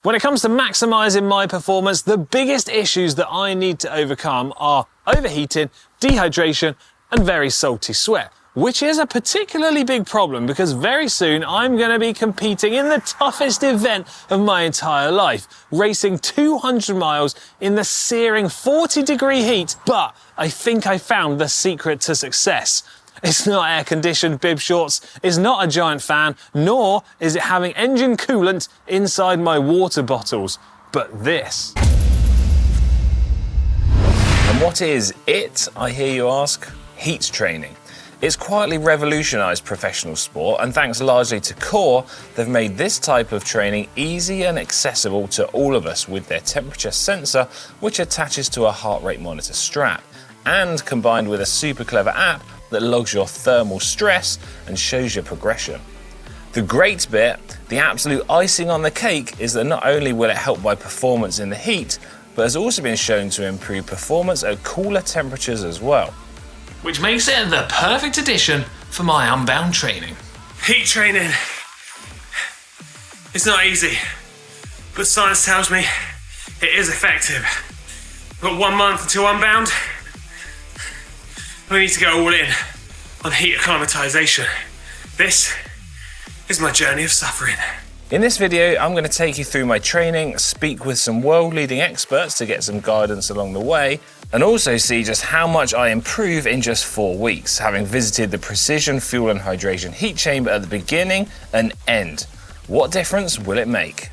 When it comes to maximising my performance, the biggest issues that I need to overcome are overheating, dehydration, and very salty sweat, which is a particularly big problem because very soon I'm going to be competing in the toughest event of my entire life, racing 200 miles in the searing 40-degree heat. But I think I found the secret to success. It's not air-conditioned bib shorts, it's not a giant fan, nor is it having engine coolant inside my water bottles, but this. And what is it, I hear you ask? Heat training. It's quietly revolutionised professional sport, and thanks largely to Core, they've made this type of training easy and accessible to all of us with their temperature sensor, which attaches to a heart rate monitor strap, and combined with a super clever app that logs your thermal stress and shows your progression. The great bit, the absolute icing on the cake, is that not only will it help my performance in the heat, but has also been shown to improve performance at cooler temperatures as well. Which makes it the perfect addition for my Unbound training. Heat training. It's not easy, but science tells me it is effective. I've got 1 month until Unbound. We need to go all in on heat acclimatization. This is my journey of suffering. In this video, I'm going to take you through my training, speak with some world-leading experts to get some guidance along the way, and also see just how much I improve in just 4 weeks, having visited the Precision Fuel and Hydration heat chamber at the beginning and end. What difference will it make?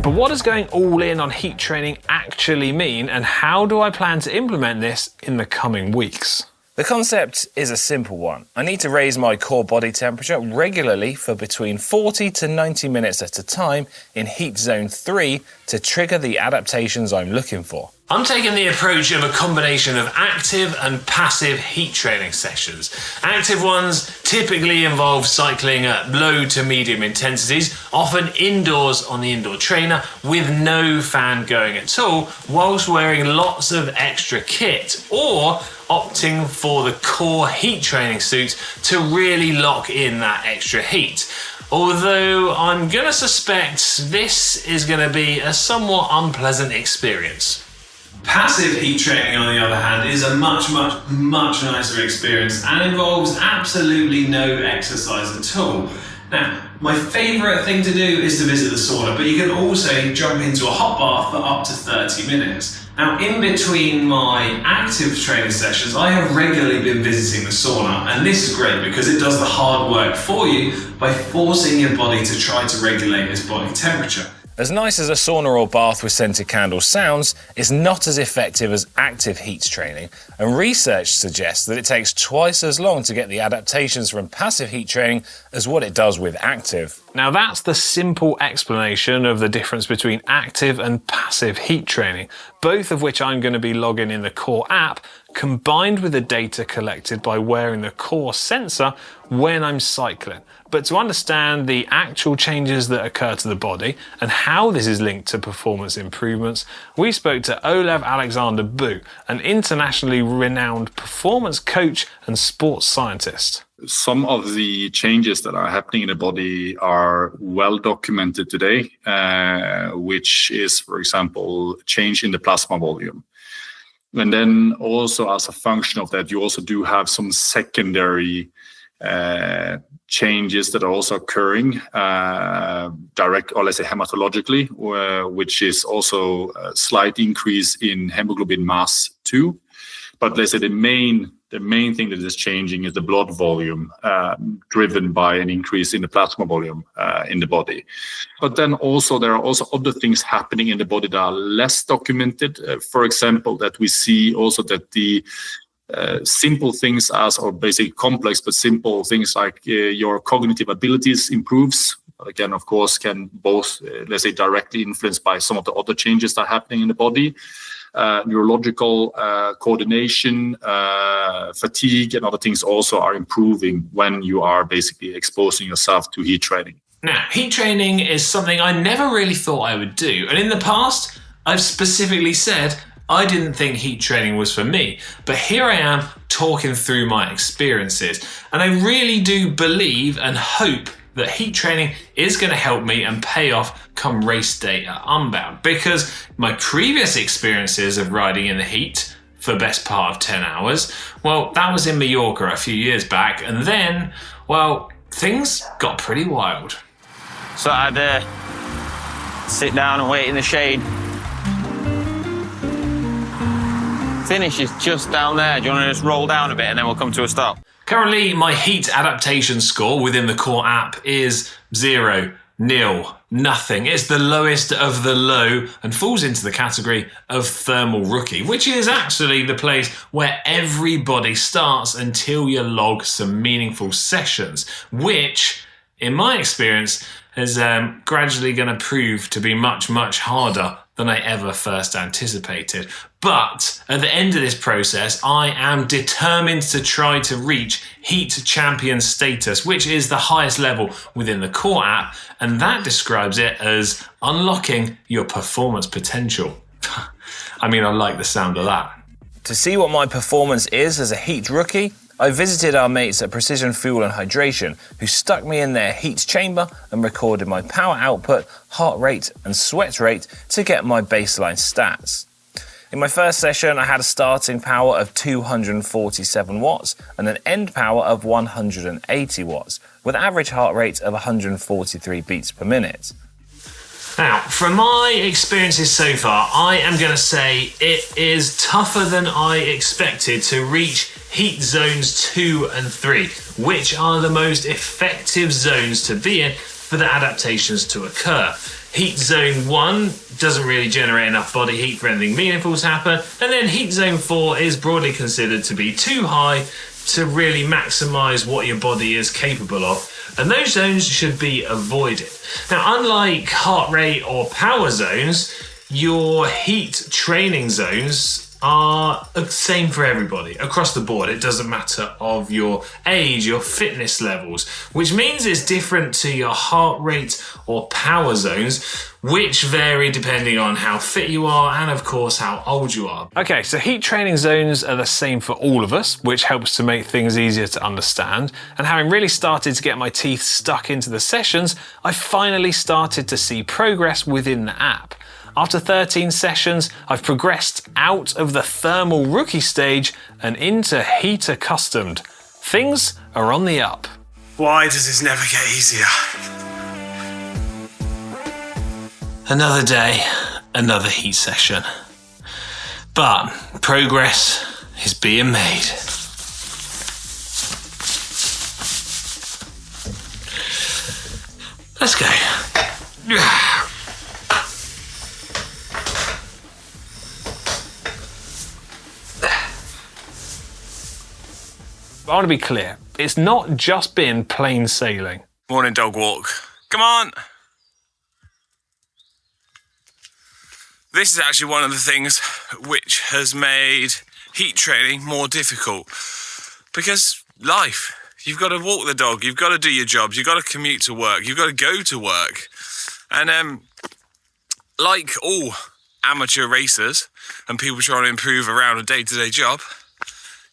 But what does going all in on heat training actually mean, and how do I plan to implement this in the coming weeks? The concept is a simple one. I need to raise my core body temperature regularly for between 40 to 90 minutes at a time in heat zone 3 to trigger the adaptations I'm looking for. I'm taking the approach of a combination of active and passive heat training sessions. Active ones typically involve cycling at low to medium intensities, often indoors on the indoor trainer with no fan going at all, whilst wearing lots of extra kit, or opting for the core heat training suit to really lock in that extra heat. Although I'm going to suspect this is going to be a somewhat unpleasant experience. Passive heat training, on the other hand, is a much nicer experience and involves absolutely no exercise at all. Now, my favourite thing to do is to visit the sauna, but you can also jump into a hot bath for up to 30 minutes. Now, in between my active training sessions, I have regularly been visiting the sauna, and this is great because it does the hard work for you by forcing your body to try to regulate its body temperature. As nice as a sauna or bath with scented candles sounds, it's not as effective as active heat training, and research suggests that it takes twice as long to get the adaptations from passive heat training as what it does with active. Now that's the simple explanation of the difference between active and passive heat training, both of which I'm going to be logging in the Core app, combined with the data collected by wearing the Core sensor when I'm cycling. But to understand the actual changes that occur to the body and how this is linked to performance improvements, we spoke to Olav Alexander Boo, an internationally renowned performance coach and sports scientist. Some of the changes that are happening in the body are well documented today, which is, for example, change in the plasma volume. And then also as a function of that, you also do have some secondary changes that are also occurring direct, or let's say hematologically, which is also a slight increase in hemoglobin mass too. But let's say the main thing that is changing is the blood volume, driven by an increase in the plasma volume in the body. But then also there are also other things happening in the body that are less documented. For example, that we see also that the simple things or basically complex but simple things like your cognitive abilities improves. Again, of course, can both, let's say, directly influenced by some of the other changes that are happening in the body. Neurological coordination, fatigue, and other things also are improving when you are basically exposing yourself to heat training. Now, heat training is something I never really thought I would do. And in the past, I've specifically said, I didn't think heat training was for me, but here I am talking through my experiences. And I really do believe and hope that heat training is going to help me and pay off come race day at Unbound, because my previous experiences of riding in the heat for the best part of 10 hours, well, that was in Mallorca a few years back, and then, well, things got pretty wild. So I had to sit down and wait in the shade. Finish is just down there. Do you want to just roll down a bit and then we'll come to a stop? Currently, my heat adaptation score within the core app is 0, 0, nothing. It's the lowest of the low and falls into the category of thermal rookie, which is actually the place where everybody starts until you log some meaningful sessions, which, in my experience, is gradually going to prove to be much, much harder than I ever first anticipated. But at the end of this process, I am determined to try to reach Heat Champion status, which is the highest level within the core app, and that describes it as unlocking your performance potential. I mean, I like the sound of that. To see what my performance is as a heat rookie, I visited our mates at Precision Fuel and Hydration, who stuck me in their heat chamber and recorded my power output, heart rate and sweat rate to get my baseline stats. In my first session, I had a starting power of 247 watts and an end power of 180 watts, with an average heart rate of 143 beats per minute. Now, from my experiences so far, I am going to say it is tougher than I expected to reach heat zones 2 and 3, which are the most effective zones to be in for the adaptations to occur. Heat zone 1 doesn't really generate enough body heat for anything meaningful to happen, and then heat zone 4 is broadly considered to be too high to really maximize what your body is capable of, and those zones should be avoided. Now, unlike heart rate or power zones, your heat training zones are the same for everybody across the board. It doesn't matter of your age, your fitness levels, which means it's different to your heart rate or power zones, which vary depending on how fit you are and of course how old you are. Okay, so heat training zones are the same for all of us, which helps to make things easier to understand. And having really started to get my teeth stuck into the sessions, I finally started to see progress within the app. After 13 sessions, I've progressed out of the thermal rookie stage and into heat accustomed. Things are on the up. Why does this never get easier? Another day, another heat session. But progress is being made. Let's go. I want to be clear, it's not just been plain sailing. Morning dog walk. Come on. This is actually one of the things which has made heat training more difficult. Because life, you've got to walk the dog, you've got to do your jobs, you've got to commute to work, you've got to go to work. And like all amateur racers and people trying to improve around a day-to-day job,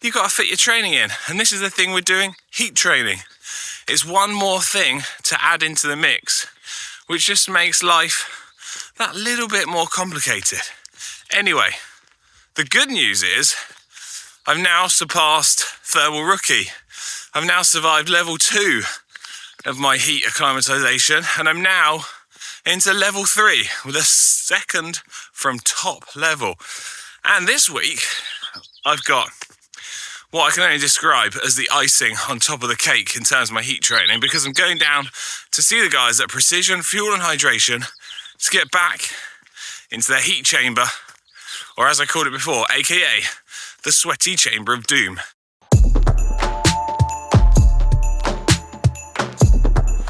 you've got to fit your training in. And this is the thing we're doing, heat training. It's one more thing to add into the mix, which just makes life that little bit more complicated. Anyway, the good news is I've now surpassed thermal rookie. I've now survived level 2 of my heat acclimatization, and I'm now into level 3 with a second from top level. And this week, I've got what I can only describe as the icing on top of the cake in terms of my heat training, because I'm going down to see the guys at Precision Fuel and Hydration to get back into their heat chamber, or as I called it before, aka the sweaty chamber of doom.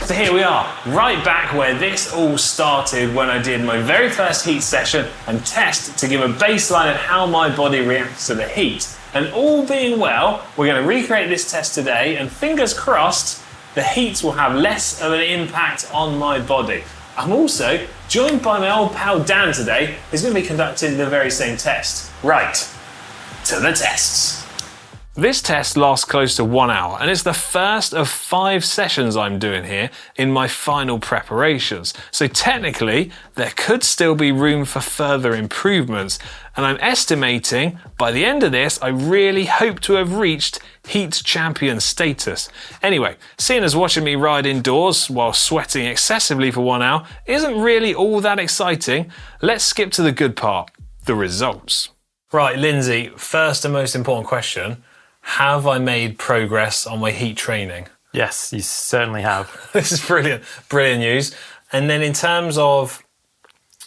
So here we are, right back where this all started when I did my very first heat session and test to give a baseline of how my body reacts to the heat. And all being well, we're going to recreate this test today, and fingers crossed, the heat will have less of an impact on my body. I'm also joined by my old pal Dan today, who's going to be conducting the very same test. Right, to the tests. This test lasts close to 1 hour, and it's the first of 5 sessions I'm doing here in my final preparations. So technically, there could still be room for further improvements, and I'm estimating by the end of this, I really hope to have reached heat champion status. Anyway, seeing as watching me ride indoors while sweating excessively for 1 hour isn't really all that exciting, let's skip to the good part, the results. Right, Lindsay, first and most important question. Have I made progress on my heat training? Yes, you certainly have. This is brilliant, brilliant news. And then in terms of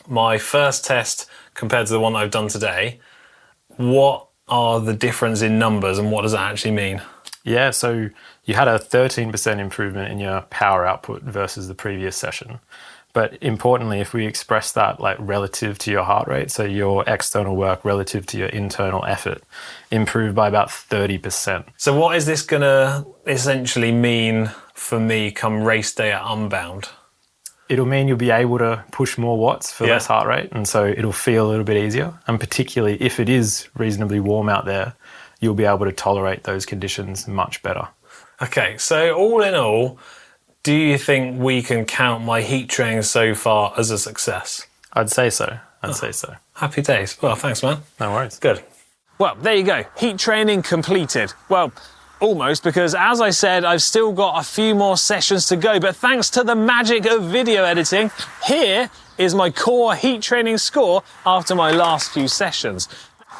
my first test compared to the one that I've done today, what are the difference in numbers and what does that actually mean? Yeah, so you had a 13% improvement in your power output versus the previous session. But importantly, if we express that like relative to your heart rate, so your external work relative to your internal effort, improved by about 30%. So what is this gonna essentially mean for me come race day at Unbound? It'll mean you'll be able to push more watts for less heart rate, and so it'll feel a little bit easier. And particularly if it is reasonably warm out there, you'll be able to tolerate those conditions much better. Okay, so all in all, do you think we can count my heat training so far as a success? I'd say so. I'd say so. Happy days. Well, thanks, man. No worries. Good. Well, there you go. Heat training completed. Well, almost, because as I said, I've still got a few more sessions to go, but thanks to the magic of video editing, here is my core heat training score after my last few sessions.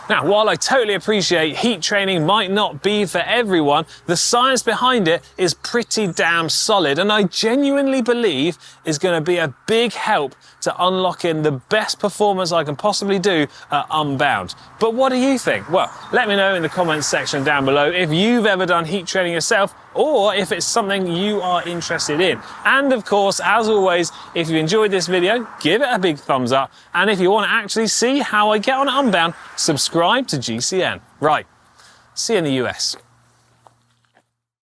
Now, while I totally appreciate heat training might not be for everyone, the science behind it is pretty damn solid, and I genuinely believe is going to be a big help to unlocking the best performance I can possibly do at Unbound. But what do you think? Well, let me know in the comments section down below if you've ever done heat training yourself, or if it's something you are interested in. And of course, as always, if you enjoyed this video, give it a big thumbs up. And if you want to actually see how I get on Unbound, subscribe to GCN. Right, see you in the US.